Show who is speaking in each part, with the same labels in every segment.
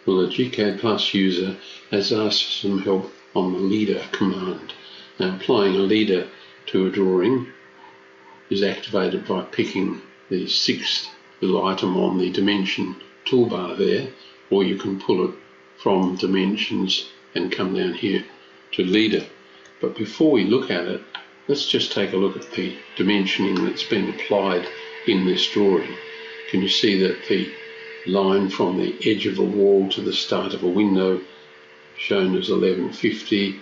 Speaker 1: Well, the gCADPlus user has asked for some help on the leader command. Now, applying a leader to a drawing is activated by picking the sixth little item on the dimension toolbar there, or you can pull it from dimensions and come down here to leader. But before we look at it, let's just take a look at the dimensioning that's been applied in this drawing. Can you see that the line from the edge of a wall to the start of a window shown as 1150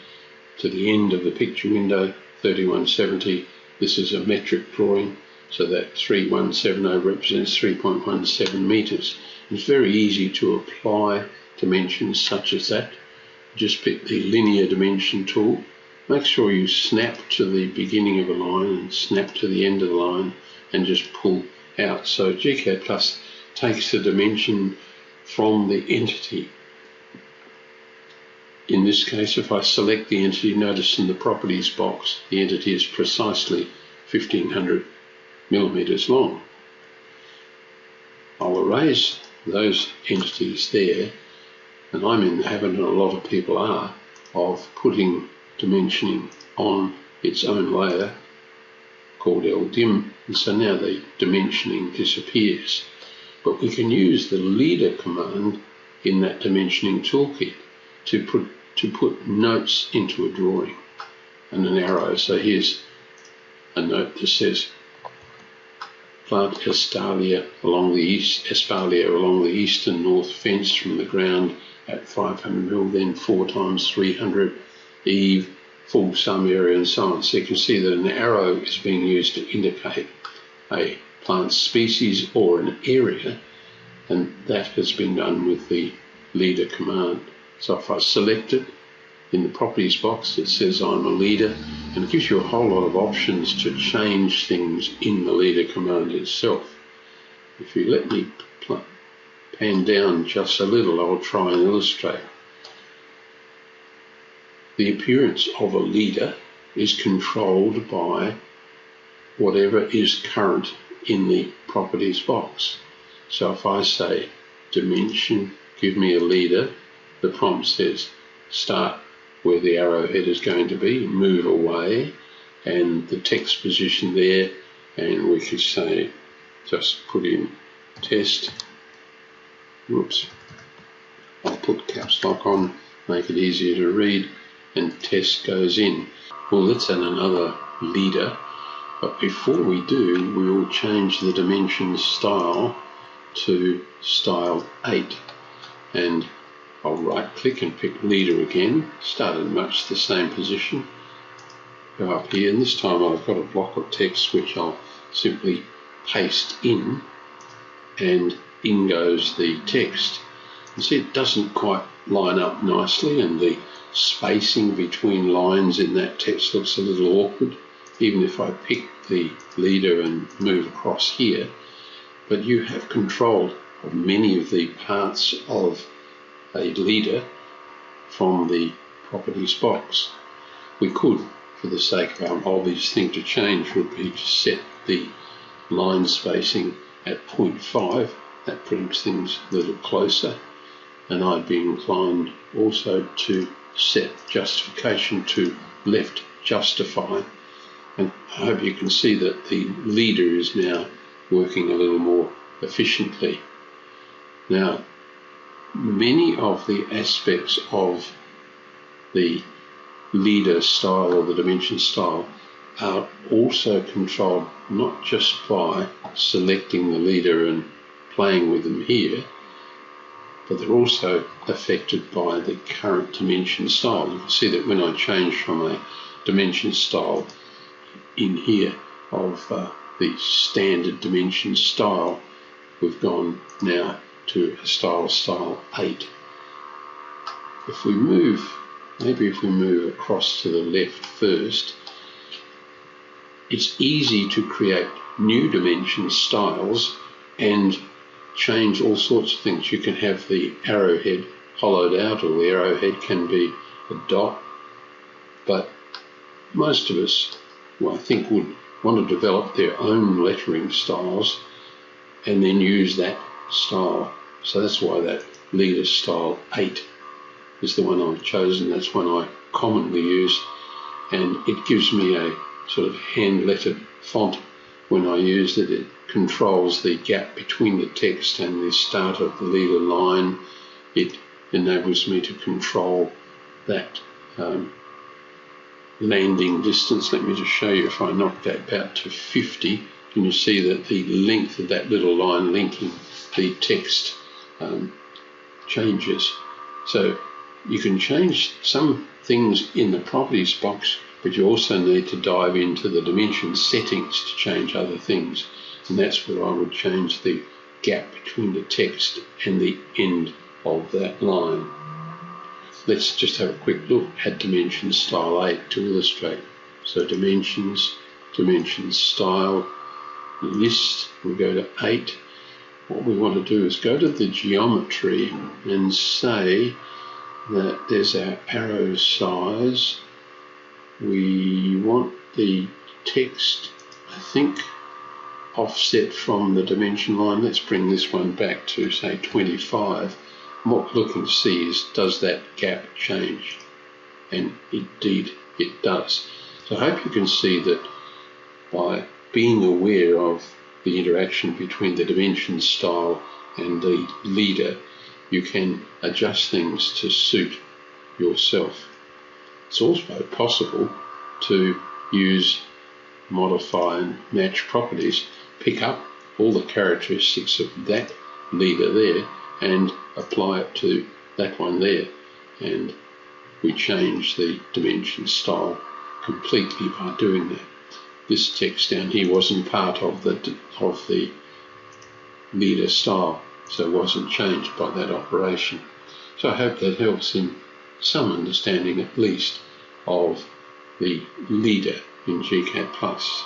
Speaker 1: to the end of the picture window 3170? This is a metric drawing, so that 3170 represents 3.17 meters. It's very easy to apply dimensions such as that. Just pick the linear dimension tool. Make sure you snap to the beginning of a line and snap to the end of the line and just pull out. So gCADPlus takes the dimension from the entity. In this case, if I select the entity, notice in the properties box the entity is precisely 1500 millimeters long. I'll erase those entities there, and I'm in the habit, and a lot of people are, of putting dimensioning on its own layer called LDIM, and so now the dimensioning disappears. But we can use the leader command in that dimensioning toolkit to put notes into a drawing and an arrow. So here's a note that says plant espalier along the eastern north fence from the ground at 500 mil, then 4 times 300 eve, full sum area, and so on. So you can see that an arrow is being used to indicate a plant species or an area, and that has been done with the leader command. So if I select it in the properties box, it says I'm a leader, and it gives you a whole lot of options to change things in the leader command itself. If you let me pan down just a little, I'll try and illustrate. The appearance of a leader is controlled by whatever is current in the properties box. So if I say dimension, give me a leader, the prompt says start where the arrowhead is going to be, move away, and the text position there, and we could say just put in test. Whoops, I'll put caps lock on, make it easier to read, and test goes in. Well, let's add another leader, but before we do, we will change the dimension style to style 8, and I'll right click and pick leader again, start in much the same position, go up here, and this time I've got a block of text which I'll simply paste in, and in goes the text. You see it doesn't quite line up nicely, and the spacing between lines in that text looks a little awkward, even if I pick the leader and move across here. But you have control of many of the parts of a leader from the properties box. We could, for the sake of our obvious thing to change, would be to set the line spacing at 0.5. That brings things a little closer, and I'd be inclined also to set justification to left justify, and I hope you can see that the leader is now working a little more efficiently. Now, many of the aspects of the leader style or the dimension style are also controlled not just by selecting the leader and playing with them here, but they're also affected by the current dimension style. You can see that when I change from a dimension style in here of the standard dimension style, we've gone now to a style 8. If we move, maybe if we move across to the left first, it's easy to create new dimension styles and change all sorts of things. You can have the arrowhead hollowed out, or the arrowhead can be a dot, but most of us, well, I think, would want to develop their own lettering styles and then use that style. So that's why that leader style 8 is the one I've chosen. That's one I commonly use, and it gives me a sort of hand-lettered font when I use it. It controls the gap between the text and the start of the leader line. It enables me to control that landing distance. Let me just show you. If I knock that about to 50, can you see that the length of that little line linking the text changes. So you can change some things in the properties box, but you also need to dive into the dimension settings to change other things, and that's where I would change the gap between the text and the end of that line. Let's just have a quick look at dimension style 8 to illustrate. So dimensions, dimension style, list, we'll go to 8. What we want to do is go to the geometry and say that there's our arrow size. We want the text, I think, offset from the dimension line. Let's bring this one back to, say, 25. And what we're looking to see is, does that gap change? And indeed it does. So I hope you can see that by being aware of the interaction between the dimension style and the leader, you can adjust things to suit yourself. It's also possible to use modify and match properties, pick up all the characteristics of that leader there and apply it to that one there, and we change the dimension style completely by doing that. This text down here wasn't part of the leader style, so it wasn't changed by that operation. So I hope that helps in some understanding at least of the leader in gCADPlus.